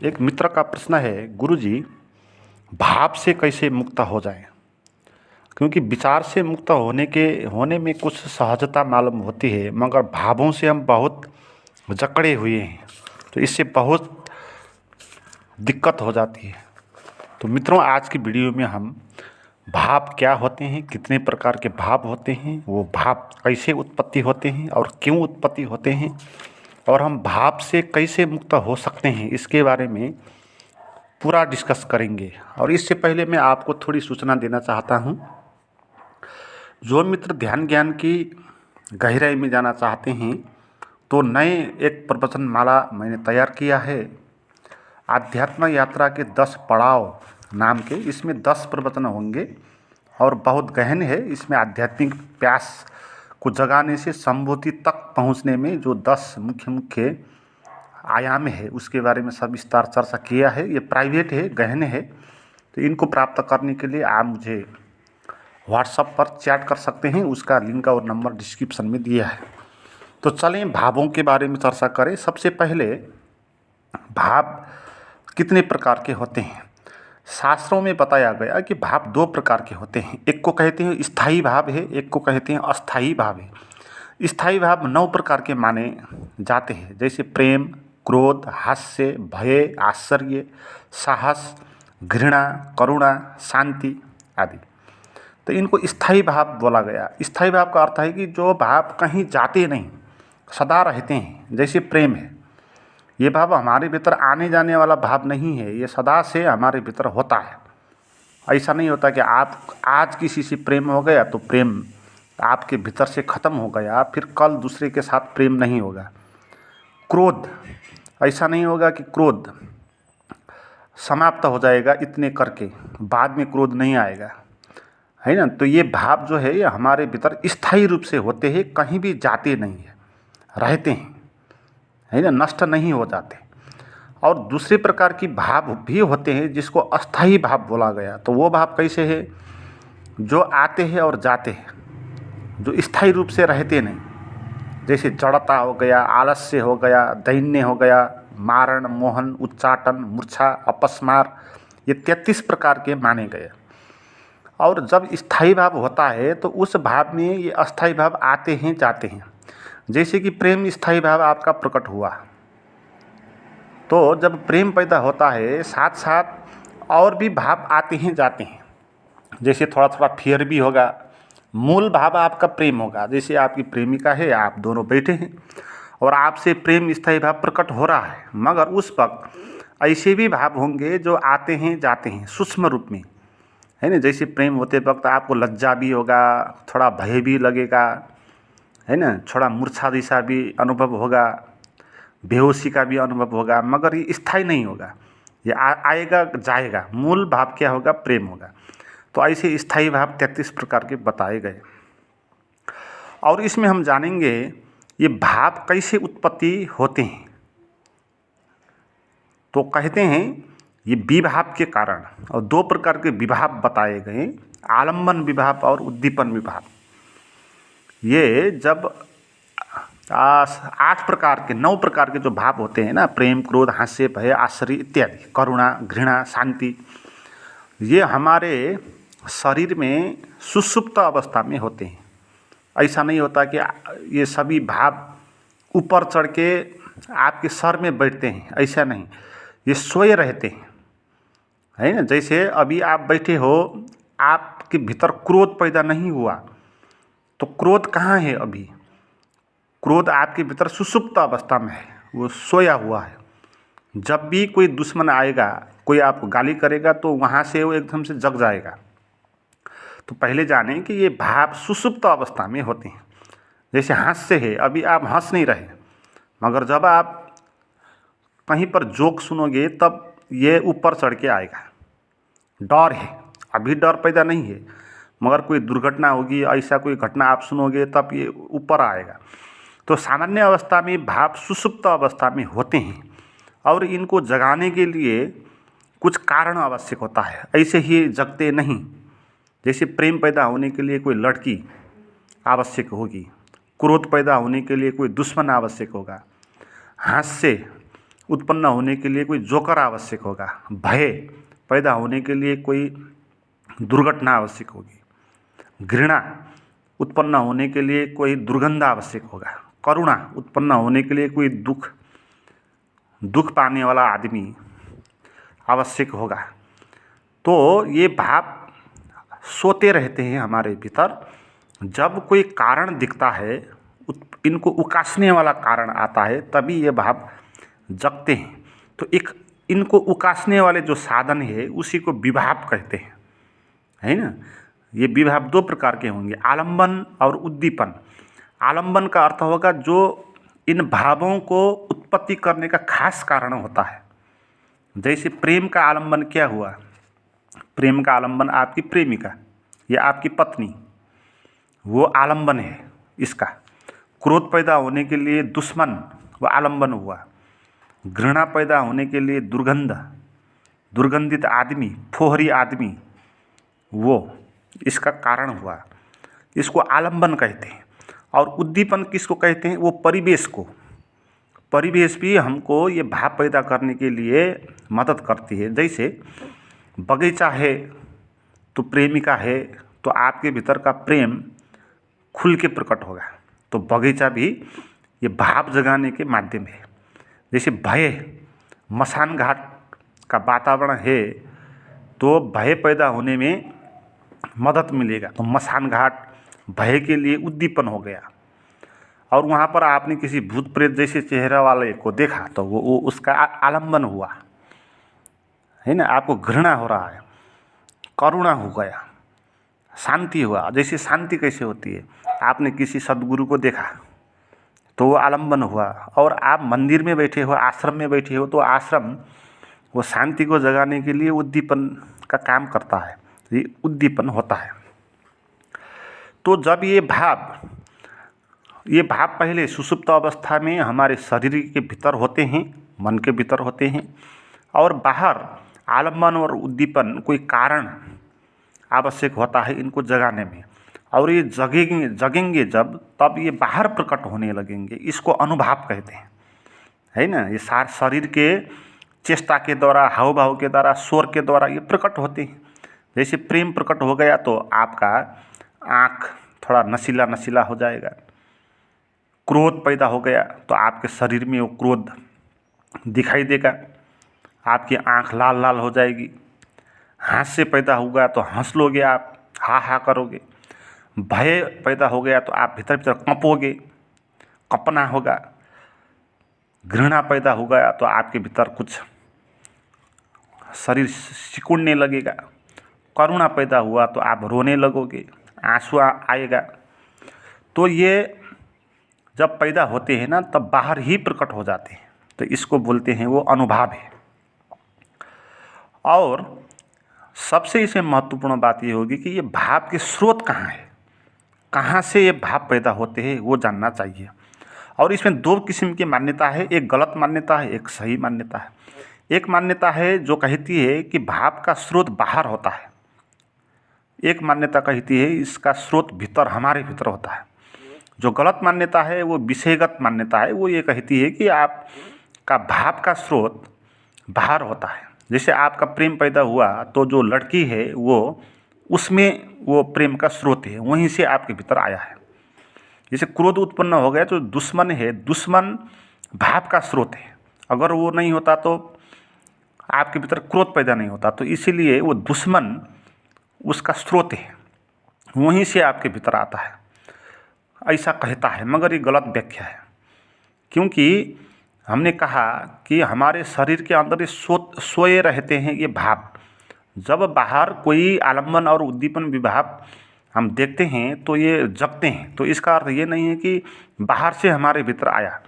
एक मित्र का प्रश्न है, गुरुजी भाव से कैसे मुक्त हो जाएं? क्योंकि विचार से मुक्त होने में कुछ सहजता मालूम होती है, मगर भावों से हम बहुत जकड़े हुए हैं, तो इससे बहुत दिक्कत हो जाती है। तो मित्रों, आज की वीडियो में हम भाव क्या होते हैं, कितने प्रकार के भाव होते हैं, वो भाव कैसे उत्पत्ति होते हैं और क्यों उत्पत्ति होते हैं, और हम भाव से कैसे मुक्त हो सकते हैं, इसके बारे में पूरा डिस्कस करेंगे। और इससे पहले मैं आपको थोड़ी सूचना देना चाहता हूँ। जो मित्र ध्यान ज्ञान की गहराई में जाना चाहते हैं, तो नए एक प्रवचन माला मैंने तैयार किया है, आध्यात्म यात्रा के 10 पड़ाव नाम के। इसमें 10 प्रवचन होंगे और बहुत गहन है। इसमें आध्यात्मिक प्यास को जगाने से संबोधि तक पहुँचने में जो 10 मुख्य आयाम है, उसके बारे में सब विस्तार चर्चा किया है। ये प्राइवेट है, गहन है, तो इनको प्राप्त करने के लिए आप मुझे व्हाट्सएप पर चैट कर सकते हैं। उसका लिंक और नंबर डिस्क्रिप्शन में दिया है। तो चलें भावों के बारे में चर्चा करें। सबसे पहले भाव कितने प्रकार के होते हैं। शास्त्रों में बताया गया कि भाव 2 प्रकार के होते हैं। एक को कहते हैं स्थायी भाव है, एक को कहते हैं अस्थायी भाव है। स्थायी भाव 9 प्रकार के माने जाते हैं, जैसे प्रेम, क्रोध, हास्य, भय, आश्चर्य, साहस, घृणा, करुणा, शांति आदि। तो इनको स्थायी भाव बोला गया। स्थायी भाव का अर्थ है कि जो भाव कहीं जाते नहीं, सदा रहते हैं। जैसे प्रेम है, ये भाव हमारे भीतर आने जाने वाला भाव नहीं है, ये सदा से हमारे भीतर होता है। ऐसा नहीं होता कि आप आज किसी से प्रेम हो गया तो प्रेम आपके भीतर से ख़त्म हो गया, फिर कल दूसरे के साथ प्रेम नहीं होगा। क्रोध, ऐसा नहीं होगा कि क्रोध समाप्त हो जाएगा इतने करके, बाद में क्रोध नहीं आएगा, है ना। तो ये भाव जो है, ये हमारे भीतर स्थायी रूप से होते हैं, कहीं भी जाते नहीं है, रहते हैं, है ना, नष्ट नहीं हो जाते। और दूसरे प्रकार की भाव भी होते हैं जिसको अस्थायी भाव बोला गया। तो वो भाव कैसे है, जो आते हैं और जाते हैं, जो स्थायी रूप से रहते नहीं। जैसे जड़ता हो गया, आलस्य हो गया, दैन्य हो गया, मारण, मोहन, उच्चाटन, मूर्छा, अपस्मार, ये 33 प्रकार के माने गए। और जब स्थायी भाव होता है तो उस भाव में ये अस्थायी भाव आते हैं, जाते हैं। जैसे कि प्रेम स्थायी भाव आपका प्रकट हुआ, तो जब प्रेम पैदा होता है, साथ साथ और भी भाव आते हैं, जाते हैं। जैसे थोड़ा थोड़ा फियर भी होगा, मूल भाव आपका प्रेम होगा। जैसे आपकी प्रेमिका है, आप दोनों बैठे हैं और आपसे प्रेम स्थायी भाव प्रकट हो रहा है, मगर उस वक्त ऐसे भी भाव होंगे जो आते हैं, जाते हैं, सूक्ष्म रूप में, है ना। जैसे प्रेम होते वक्त आपको लज्जा भी होगा, थोड़ा भय भी लगेगा, है ना, थोड़ा मूर्छा जैसा भी अनुभव होगा, बेहोशी का भी अनुभव होगा, मगर ये स्थायी नहीं होगा, ये आएगा जाएगा। मूल भाव क्या होगा, प्रेम होगा। तो ऐसे स्थायी भाव 33 प्रकार के बताए गए। और इसमें हम जानेंगे ये भाव कैसे उत्पत्ति होते हैं। तो कहते हैं ये विभाव के कारण, और 2 प्रकार के विभाव बताए गए, आलम्बन विभाव और उद्दीपन विभाव। ये जब 8 प्रकार के 9 प्रकार के जो भाव होते हैं ना, प्रेम, क्रोध, हास्य, भय, आश्चर्य इत्यादि, करुणा, घृणा, शांति, ये हमारे शरीर में सुषुप्त अवस्था में होते हैं। ऐसा नहीं होता कि ये सभी भाव ऊपर चढ़ के आपके सर में बैठते हैं, ऐसा नहीं, ये सोए रहते हैं, है ना। जैसे अभी आप बैठे हो, आपके भीतर क्रोध पैदा नहीं हुआ, तो क्रोध कहाँ है अभी? क्रोध आपके भीतर सुषुप्त अवस्था में है, वो सोया हुआ है। जब भी कोई दुश्मन आएगा, कोई आपको गाली करेगा, तो वहाँ से वो एकदम से जग जाएगा। तो पहले जानें कि ये भाव सुषुप्त अवस्था में होते हैं। जैसे हास्य है, अभी आप हंस नहीं रहे, मगर जब आप कहीं पर जोक सुनोगे तब ये ऊपर चढ़ के आएगा। डर है, अभी डर पैदा नहीं है, मगर कोई दुर्घटना होगी, ऐसा कोई घटना आप सुनोगे तब ये ऊपर आएगा। तो सामान्य अवस्था में भाव सुषुप्त अवस्था में होते हैं, और इनको जगाने के लिए कुछ कारण आवश्यक होता है, ऐसे ही जगते नहीं। जैसे प्रेम पैदा होने के लिए कोई लड़की आवश्यक होगी, क्रोध पैदा होने के लिए कोई दुश्मन आवश्यक होगा, हास्य उत्पन्न होने के लिए कोई जोकर आवश्यक होगा, भय पैदा होने के लिए कोई दुर्घटना आवश्यक होगी, घृणा उत्पन्न होने के लिए कोई दुर्गंध आवश्यक होगा, करुणा उत्पन्न होने के लिए कोई दुख पाने वाला आदमी आवश्यक होगा। तो ये भाव सोते रहते हैं हमारे भीतर। जब कोई कारण दिखता है, इनको उकासने वाला कारण आता है, तभी ये भाव जगते हैं। तो इनको उकासने वाले जो साधन है उसी को विभाव कहते हैं, है ना। ये विभाव दो प्रकार के होंगे, आलंबन और उद्दीपन। आलंबन का अर्थ होगा जो इन भावों को उत्पत्ति करने का खास कारण होता है। जैसे प्रेम का आलंबन क्या हुआ, प्रेम का आलंबन आपकी प्रेमिका या आपकी पत्नी, वो आलंबन है इसका। क्रोध पैदा होने के लिए दुश्मन, वो आलंबन हुआ। घृणा पैदा होने के लिए दुर्गंधित आदमी, फोहरी आदमी, वो इसका कारण हुआ। इसको आलंबन कहते हैं। और उद्दीपन किसको कहते हैं, वो परिवेश को। परिवेश भी हमको ये भाव पैदा करने के लिए मदद करती है। जैसे बगीचा है तो प्रेमिका है, तो आपके भीतर का प्रेम खुल के प्रकट होगा। तो बगीचा भी ये भाव जगाने के माध्यम है। जैसे भय, मसान घाट का वातावरण है तो भय पैदा होने में मदद मिलेगा। तो मसान घाट भय के लिए उद्दीपन हो गया। और वहाँ पर आपने किसी भूत प्रेत जैसे चेहरा वाले को देखा तो वो उसका आलंबन हुआ, है ना। आपको घृणा हो रहा है, करुणा हो गया, शांति हुआ। जैसे शांति कैसे होती है, आपने किसी सद्गुरु को देखा तो वो आलंबन हुआ। और आप मंदिर में बैठे हो, आश्रम में बैठे हो, तो आश्रम वो शांति को जगाने के लिए उद्दीपन का काम करता है, ये उद्दीपन होता है। तो जब ये भाव पहले सुषुप्त अवस्था में हमारे शरीर के भीतर होते हैं, मन के भीतर होते हैं, और बाहर आलंबन और उद्दीपन कोई कारण आवश्यक होता है इनको जगाने में। और ये जगेंगे जब, तब ये बाहर प्रकट होने लगेंगे। इसको अनुभाव कहते हैं, है ना। ये सारे शरीर के चेष्टा के द्वारा, हाव भाव के द्वारा, स्वर के द्वारा ये प्रकट होते हैं। जैसे प्रेम प्रकट हो गया तो आपका आँख थोड़ा नशीला नशीला हो जाएगा। क्रोध पैदा हो गया तो आपके शरीर में वो क्रोध दिखाई देगा, आपकी आँख लाल लाल हो जाएगी। हास्य पैदा होगा तो हंस लोगे आप, हा हा करोगे। भय पैदा हो गया तो आप भीतर भीतर कंपोगे, कपना होगा। घृणा पैदा हो गया तो आपके भीतर कुछ शरीर सिकुड़ने लगेगा। करुणा पैदा हुआ तो आप रोने लगोगे, आंसू आएगा। तो ये जब पैदा होते हैं ना, तब बाहर ही प्रकट हो जाते हैं। तो इसको बोलते हैं वो अनुभाव है। और सबसे इसमें महत्वपूर्ण बात ये होगी कि ये भाव के स्रोत कहाँ है, कहाँ से ये भाव पैदा होते हैं, वो जानना चाहिए। और इसमें दो किस्म की मान्यता है, एक गलत मान्यता है, एक सही मान्यता है। एक मान्यता है जो कहती है कि भाव का स्रोत बाहर होता है। एक मान्यता कहती है इसका स्रोत भीतर, हमारे भीतर होता है। जो गलत मान्यता है वो विषयगत मान्यता है। वो ये कहती है कि आपका भाव का स्रोत बाहर होता है। जैसे आपका प्रेम पैदा हुआ तो जो लड़की है वो उसमें वो प्रेम का स्रोत है, वहीं से आपके भीतर आया है। जैसे क्रोध उत्पन्न हो गया तो दुश्मन है, दुश्मन भाव का स्रोत है। अगर वो नहीं होता तो आपके भीतर क्रोध पैदा नहीं होता। तो इसीलिए वो दुश्मन उसका स्रोत है, वहीं से आपके भीतर आता है, ऐसा कहता है। मगर ये गलत व्याख्या है, क्योंकि हमने कहा कि हमारे शरीर के अंदर ये सोए रहते हैं ये भाव। जब बाहर कोई आलम्बन और उद्दीपन विभाव हम देखते हैं तो ये जगते हैं। तो इसका अर्थ ये नहीं है कि बाहर से हमारे भीतर आया,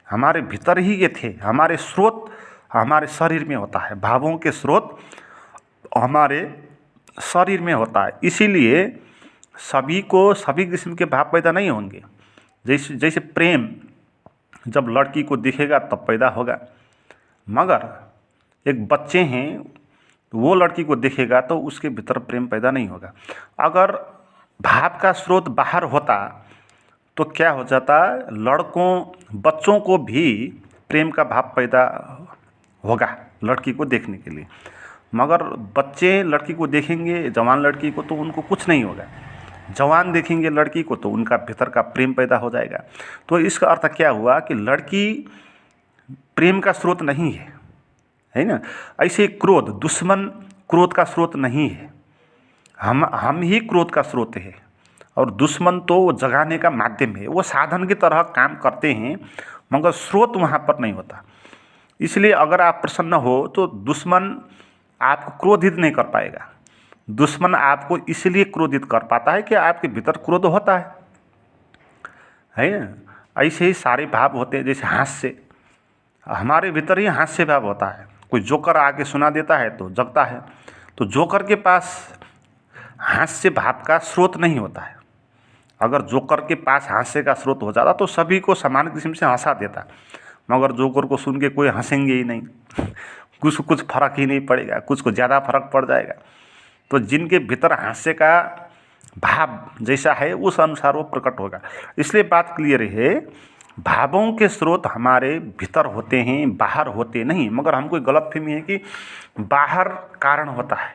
हमारे भीतर ही ये थे। हमारे स्रोत हमारे शरीर में होता है, भावों के स्रोत हमारे शरीर में होता है। इसीलिए सभी किस्म के भाव पैदा नहीं होंगे। जैसे प्रेम जब लड़की को दिखेगा तब पैदा होगा, मगर एक बच्चे हैं वो लड़की को देखेगा तो उसके भीतर प्रेम पैदा नहीं होगा। अगर भाव का स्रोत बाहर होता तो क्या हो जाता, बच्चों को भी प्रेम का भाव पैदा होगा लड़की को देखने के लिए। मगर बच्चे लड़की को देखेंगे, जवान लड़की को, तो उनको कुछ नहीं होगा। जवान देखेंगे लड़की को तो उनका भीतर का प्रेम पैदा हो जाएगा। तो इसका अर्थ क्या हुआ कि लड़की प्रेम का स्रोत नहीं है ना। ऐसे क्रोध, दुश्मन क्रोध का स्रोत नहीं है, हम ही क्रोध का स्रोत है। और दुश्मन तो वो जगाने का माध्यम है, वो साधन की तरह काम करते हैं, मगर स्रोत वहाँ पर नहीं होता। इसलिए अगर आप प्रसन्न हो तो दुश्मन आपको क्रोधित नहीं कर पाएगा। दुश्मन आपको इसलिए क्रोधित कर पाता है कि आपके भीतर क्रोध होता है ना। ऐसे ही सारे भाव होते हैं। जैसे हास्य, हमारे भीतर ही हास्य भाव होता है। कोई जोकर आके सुना देता है तो जगता है। तो जोकर के पास हास्य भाव का स्रोत नहीं होता है। अगर जोकर के पास हास्य का स्रोत हो जाता तो सभी को समान किस्म से हंसा देता, मगर जोकर को सुन के कोई हंसेंगे ही नहीं। कुछ फर्क ही नहीं पड़ेगा, कुछ को ज़्यादा फर्क पड़ जाएगा। तो जिनके भीतर हास्य का भाव जैसा है उस अनुसार वो प्रकट होगा। इसलिए बात क्लियर है, भावों के स्रोत हमारे भीतर होते हैं, बाहर होते नहीं। मगर हमको गलतफहमी है कि बाहर कारण होता है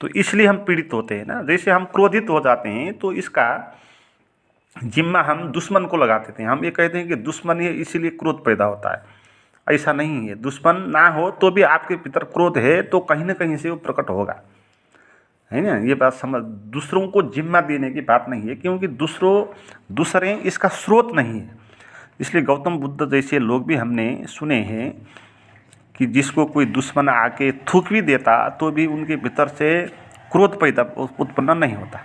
तो इसलिए हम पीड़ित होते हैं ना। जैसे हम क्रोधित हो जाते हैं तो इसका जिम्मा हम दुश्मन को लगा देते हैं। हम ये कहते हैं कि दुश्मन है इसलिए क्रोध पैदा होता है। ऐसा नहीं है। दुश्मन ना हो तो भी आपके भीतर क्रोध है तो कहीं ना कहीं से वो प्रकट होगा, है ना। ये बात समझ, दूसरों को जिम्मा देने की बात नहीं है, क्योंकि दूसरे इसका स्रोत नहीं है। इसलिए गौतम बुद्ध जैसे लोग भी हमने सुने हैं कि जिसको कोई दुश्मन आके थूक भी देता तो भी उनके भीतर से क्रोध पैदा उत्पन्न नहीं होता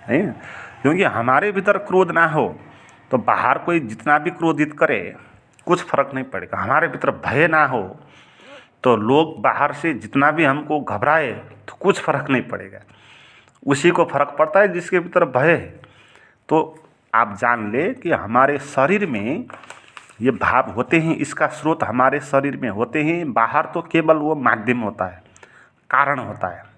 है। क्योंकि हमारे भीतर क्रोध ना हो तो बाहर कोई जितना भी क्रोधित करे कुछ फर्क नहीं पड़ेगा। हमारे भीतर भय ना हो तो लोग बाहर से जितना भी हमको घबराए तो कुछ फर्क नहीं पड़ेगा। उसी को फर्क पड़ता है जिसके भीतर भय है। तो आप जान ले कि हमारे शरीर में ये भाव होते हैं, इसका स्रोत हमारे शरीर में होते हैं। बाहर तो केवल वो माध्यम होता है, कारण होता है।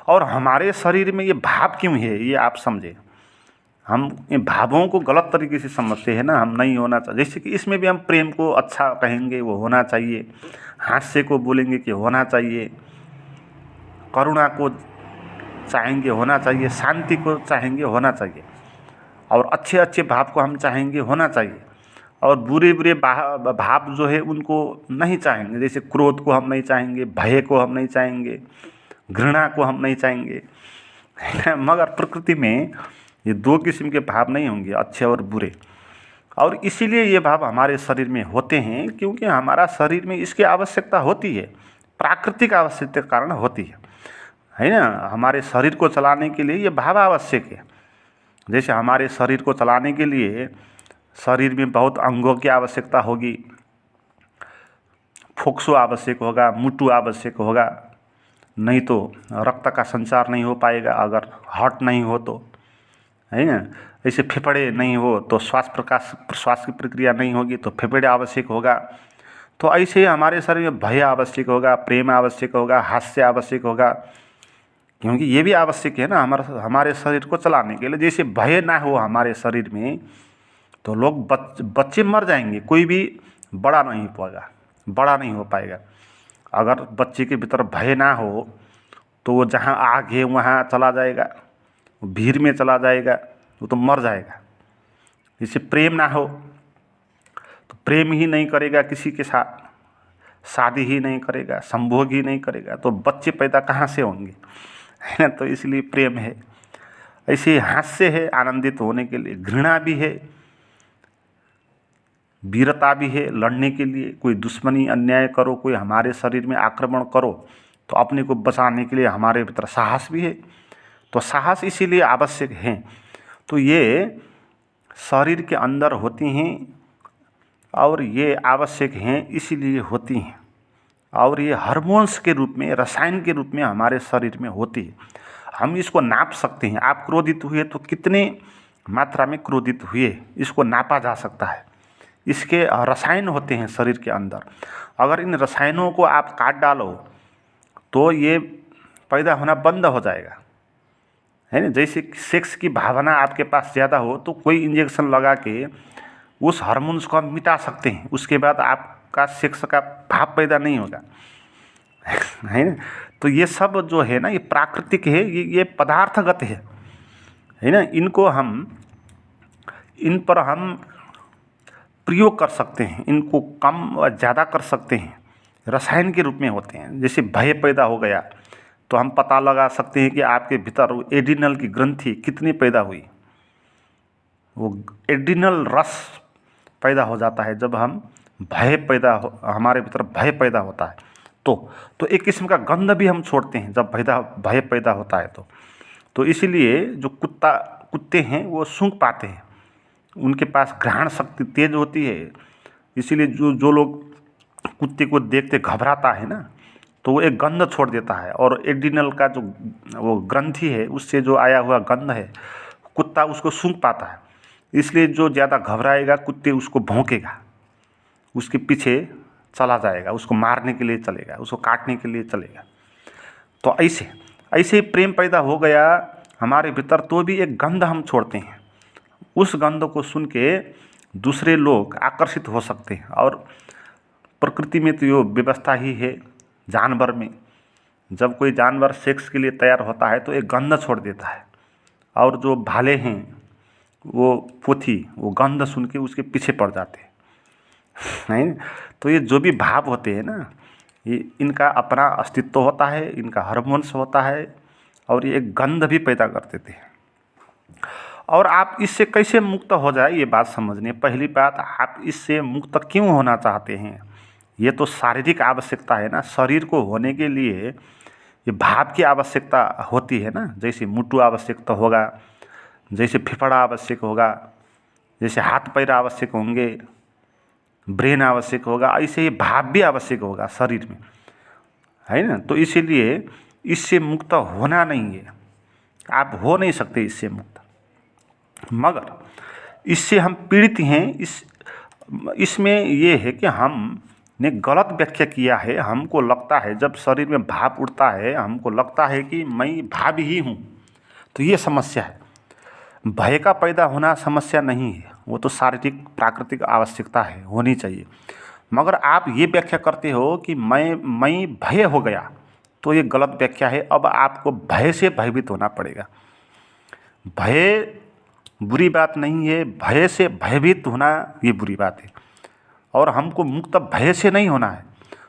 और हमारे शरीर में ये भाव क्यों है ये आप समझे। हम इन भावों को गलत तरीके से समझते हैं ना, हम नहीं होना चाहिए। जैसे कि इसमें भी हम प्रेम को अच्छा कहेंगे, वो होना चाहिए। हास्य को बोलेंगे कि होना चाहिए। करुणा को चाहेंगे, होना चाहिए। शांति को चाहेंगे, होना चाहिए। और अच्छे अच्छे भाव को हम चाहेंगे, होना चाहिए। और बुरे बुरे भाव जो है उनको नहीं चाहेंगे। जैसे क्रोध को हम नहीं चाहेंगे, भय को हम नहीं चाहेंगे, घृणा को हम नहीं चाहेंगे। मगर प्रकृति में ये दो किस्म के भाव नहीं होंगे, अच्छे और बुरे। और इसीलिए ये भाव हमारे शरीर में होते हैं, क्योंकि हमारा शरीर में इसकी आवश्यकता होती है, प्राकृतिक आवश्यकता के कारण होती है ना। हमारे शरीर को चलाने के लिए ये भाव आवश्यक है। जैसे हमारे शरीर को चलाने के लिए शरीर में बहुत अंगों की आवश्यकता होगी। फोक्सो आवश्यक होगा, मुट्टू आवश्यक होगा, नहीं तो रक्त का संचार नहीं हो पाएगा। अगर हार्ट नहीं हो तो, है ना। ऐसे फेफड़े नहीं हो तो श्वास की प्रक्रिया नहीं होगी, तो फेफड़े आवश्यक होगा। तो ऐसे ही हमारे शरीर में भय आवश्यक होगा, प्रेम आवश्यक होगा, हास्य आवश्यक होगा, क्योंकि ये भी आवश्यक है ना हमारे शरीर को चलाने के लिए। जैसे भय ना हो हमारे शरीर में तो लोग बच्चे मर जाएंगे, कोई भी बड़ा नहीं हो पाएगा। अगर बच्चे के भीतर भय ना हो तो वो जहाँ आग है वहाँ चला जाएगा, भीड़ में चला जाएगा, वो तो मर जाएगा। जैसे प्रेम ना हो तो प्रेम ही नहीं करेगा किसी के साथ, शादी ही नहीं करेगा, संभोग ही नहीं करेगा, तो बच्चे पैदा कहाँ से होंगे, है ना। तो इसलिए प्रेम है। ऐसे हास्य है आनंदित होने के लिए, घृणा भी है, वीरता भी है लड़ने के लिए। कोई दुश्मनी अन्याय करो, कोई हमारे शरीर में आक्रमण करो तो अपने को बचाने के लिए हमारे भीतर साहस भी है। तो साहस इसीलिए आवश्यक है। तो ये शरीर के अंदर होती हैं और ये आवश्यक हैं, इसीलिए होती हैं। और ये हार्मोन्स के रूप में, रसायन के रूप में हमारे शरीर में होती है। हम इसको नाप सकते हैं। आप क्रोधित हुए तो कितने मात्रा में क्रोधित हुए, इसको नापा जा सकता है। इसके रसायन होते हैं शरीर के अंदर। अगर इन रसायनों को आप काट डालो तो ये पैदा होना बंद हो जाएगा, है ना। जैसे सेक्स की भावना आपके पास ज़्यादा हो तो कोई इंजेक्शन लगा के उस हार्मोन्स को हम मिटा सकते हैं, उसके बाद आपका सेक्स का भाव पैदा नहीं होगा, है ना। तो ये सब जो है ना, ये प्राकृतिक है, ये पदार्थगत है ना। इन पर हम प्रयोग कर सकते हैं, इनको कम व ज़्यादा कर सकते हैं, रसायन के रूप में होते हैं। जैसे भय पैदा हो गया तो हम पता लगा सकते हैं कि आपके भीतर एड्रिनल की ग्रंथि कितनी पैदा हुई। वो एड्रिनल रस पैदा हो जाता है जब हम हमारे भीतर भय पैदा होता है तो एक किस्म का गंध भी हम छोड़ते हैं जब भय पैदा होता है तो इसीलिए जो कुत्ते हैं वो सूंघ पाते हैं, उनके पास घ्राण शक्ति तेज होती है। इसीलिए जो लोग कुत्ते को देखते घबराता है ना, तो वो एक गंध छोड़ देता है, और एड्रिनल का जो वो ग्रंथि है उससे जो आया हुआ गंध है कुत्ता उसको सूंघ पाता है। इसलिए जो ज़्यादा घबराएगा कुत्ते उसको भौंकेगा, उसके पीछे चला जाएगा, उसको मारने के लिए चलेगा, उसको काटने के लिए चलेगा। तो ऐसे ही प्रेम पैदा हो गया हमारे भीतर, तो भी एक गंध हम छोड़ते हैं। उस गंध को सुन के दूसरे लोग आकर्षित हो सकते हैं। और प्रकृति में तो ये व्यवस्था ही है। जानवर में जब कोई जानवर सेक्स के लिए तैयार होता है तो एक गंध छोड़ देता है, और जो भाले हैं वो गंध सुन के उसके पीछे पड़ जाते हैं, नहीं। तो ये जो भी भाव होते हैं ना, ये इनका अपना अस्तित्व होता है, इनका हार्मोन्स होता है, और ये एक गंध भी पैदा कर देते हैं। और आप इससे कैसे मुक्त हो जाए ये बात समझनी। पहली बात, आप इससे मुक्त क्यों होना चाहते हैं? ये तो शारीरिक आवश्यकता है ना। शरीर को होने के लिए ये भाव की आवश्यकता होती है ना। जैसे मुट्टू आवश्यकता होगा, जैसे फेफड़ा आवश्यक होगा, जैसे हाथ पैर आवश्यक होंगे, ब्रेन आवश्यक होगा, ऐसे ही भाव भी आवश्यक होगा शरीर में, है ना। तो इसीलिए इससे मुक्त होना नहीं है, आप हो नहीं सकते इससे मुक्त। मगर इससे हम पीड़ित हैं। इसमें ये है कि हमने गलत व्याख्या किया है। हमको लगता है जब शरीर में भाप उठता है, हमको लगता है कि मैं भाव ही हूँ, तो ये समस्या है। भय का पैदा होना समस्या नहीं है, वो तो शारीरिक प्राकृतिक आवश्यकता है, होनी चाहिए। मगर आप ये व्याख्या करते हो कि मैं भय हो गया, तो ये गलत व्याख्या है। अब आपको भय से भयभीत होना पड़ेगा। भय बुरी बात नहीं है, भय से भयभीत होना ये बुरी बात है। और हमको मुक्त भय से नहीं होना है,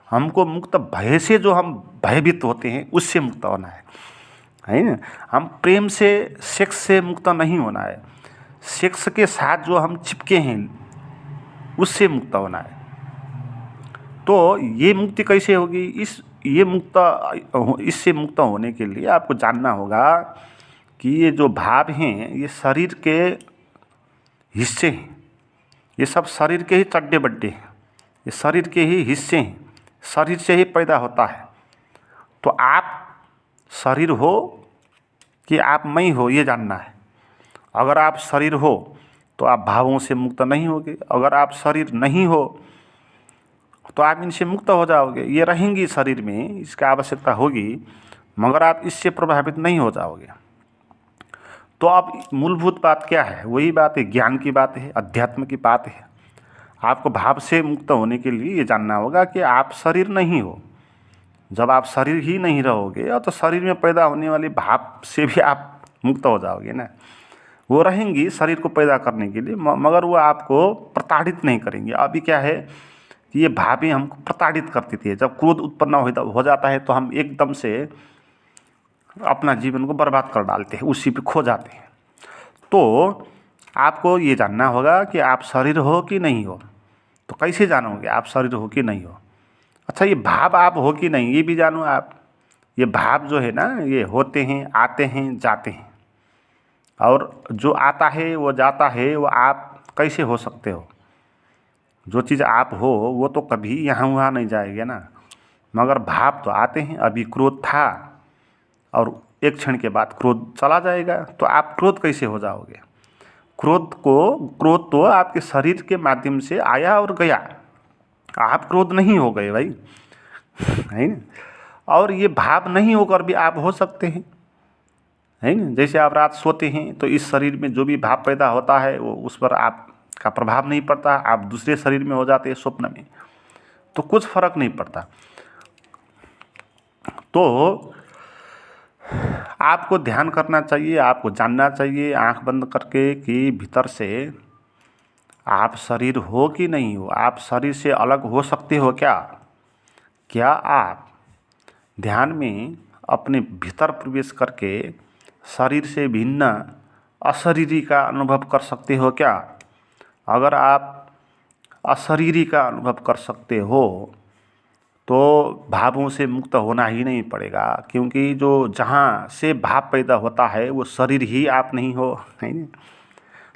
हमको मुक्त भय से जो हम भयभीत होते हैं उससे मुक्त होना है ना। हम प्रेम से, सेक्स से मुक्त नहीं होना है, सेक्स के साथ जो हम चिपके हैं उससे मुक्त होना है। तो ये मुक्ति कैसे होगी? इससे मुक्त होने के लिए आपको जानना होगा कि ये जो भाव हैं ये शरीर के हिस्से हैं, ये सब शरीर के ही चड्डे बड्डे हैं, ये शरीर के ही हिस्से हैं, शरीर से ही पैदा होता है। तो आप शरीर हो कि आप मैं हो, ये जानना है। अगर आप शरीर हो तो आप भावों से मुक्त नहीं होगे, अगर आप शरीर नहीं हो तो आप इनसे मुक्त हो जाओगे। ये रहेंगी शरीर में, इसका आवश्यकता होगी, मगर आप इससे प्रभावित नहीं हो जाओगे। तो अब मूलभूत बात क्या है? वही बात है, ज्ञान की बात है, अध्यात्म की बात है। आपको भाव से मुक्त होने के लिए ये जानना होगा कि आप शरीर नहीं हो। जब आप शरीर ही नहीं रहोगे तो शरीर में पैदा होने वाली भाव से भी आप मुक्त हो जाओगे ना। वो रहेंगी शरीर को पैदा करने के लिए, मगर वो आपको प्रताड़ित नहीं करेंगे। अभी क्या है कि ये भावें हमको प्रताड़ित करती थी। जब क्रोध उत्पन्न हो जाता है तो हम एकदम से अपना जीवन को बर्बाद कर डालते हैं, उसी पे खो जाते हैं। तो आपको ये जानना होगा कि आप शरीर हो कि नहीं हो। तो कैसे जानोगे आप शरीर हो कि नहीं हो? अच्छा, ये भाव आप हो कि नहीं ये भी जानो आप। ये भाव जो है ना, ये होते हैं, आते हैं, जाते हैं, और जो आता है वो जाता है, वो आप कैसे हो सकते हो? जो चीज़ आप हो वो तो कभी यहाँ वहाँ नहीं जाएगा ना। मगर भाव तो आते हैं। अभी क्रोध था और एक क्षण के बाद क्रोध चला जाएगा, तो आप क्रोध कैसे हो जाओगे? क्रोध तो आपके शरीर के माध्यम से आया और गया, आप क्रोध नहीं हो गए भाई, है ना। और ये भाव नहीं होकर भी आप हो सकते हैं, है ना। जैसे आप रात सोते हैं तो इस शरीर में जो भी भाव पैदा होता है वो उस पर आप का प्रभाव नहीं पड़ता, आप दूसरे शरीर में हो जाते हैं स्वप्न में, तो कुछ फर्क नहीं पड़ता। तो आपको ध्यान करना चाहिए, आपको जानना चाहिए आंख बंद करके कि भीतर से आप शरीर हो कि नहीं हो, आप शरीर से अलग हो सकते हो क्या? क्या आप ध्यान में अपने भीतर प्रवेश करके शरीर से भिन्न अशरीरी का अनुभव कर सकते हो क्या? अगर आप अशरीरी का अनुभव कर सकते हो तो भावों से मुक्त होना ही नहीं पड़ेगा, क्योंकि जो जहाँ से भाव पैदा होता है वो शरीर ही आप नहीं हो, है ना?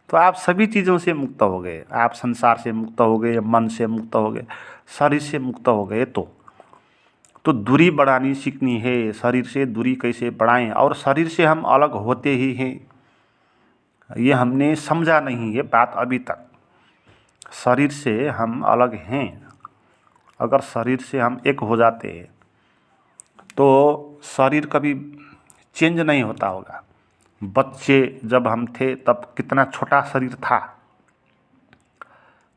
तो आप सभी चीज़ों से मुक्त हो गए, आप संसार से मुक्त हो गए, मन से मुक्त हो गए, शरीर से मुक्त हो गए। तो दूरी बढ़ानी सीखनी है, शरीर से दूरी कैसे बढ़ाएं, और शरीर से हम अलग होते ही हैं, ये हमने समझा नहीं है बात अभी तक। शरीर से हम अलग हैं, अगर शरीर से हम एक हो जाते तो शरीर कभी चेंज नहीं होता होगा। बच्चे जब हम थे तब कितना छोटा शरीर था,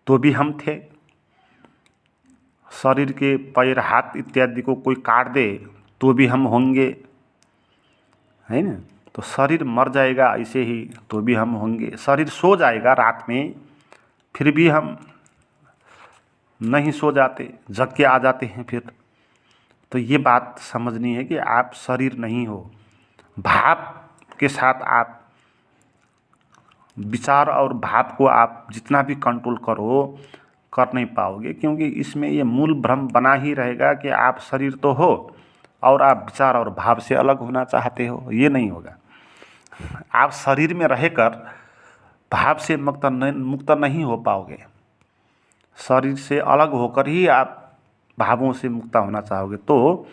तो भी हम थे। शरीर के पैर हाथ इत्यादि को कोई काट दे तो भी हम होंगे, है ना? तो शरीर मर जाएगा ऐसे ही तो भी हम होंगे। शरीर सो जाएगा रात में फिर भी हम नहीं सो जाते, जग के आ जाते हैं फिर। तो ये बात समझनी है कि आप शरीर नहीं हो। भाव के साथ आप विचार और भाव को आप जितना भी कंट्रोल करो कर नहीं पाओगे, क्योंकि इसमें ये मूल भ्रम बना ही रहेगा कि आप शरीर तो हो और आप विचार और भाव से अलग होना चाहते हो। ये नहीं होगा। आप शरीर में रहकर भाव से मुक्त नहीं हो पाओगे। शरीर से अलग होकर ही आप भावों से मुक्त होना चाहोगे। तो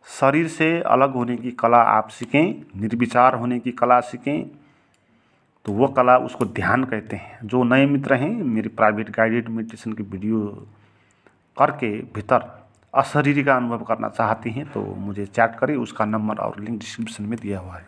शरीर से अलग होने की कला आप सीखें, निर्विचार होने की कला सीखें। तो वो कला, उसको ध्यान कहते हैं। जो नए मित्र हैं, मेरी प्राइवेट गाइडेड मेडिटेशन की वीडियो करके भीतर अशरीरी का अनुभव करना चाहती हैं तो मुझे चैट करें, उसका नंबर और लिंक डिस्क्रिप्शन में दिया हुआ है।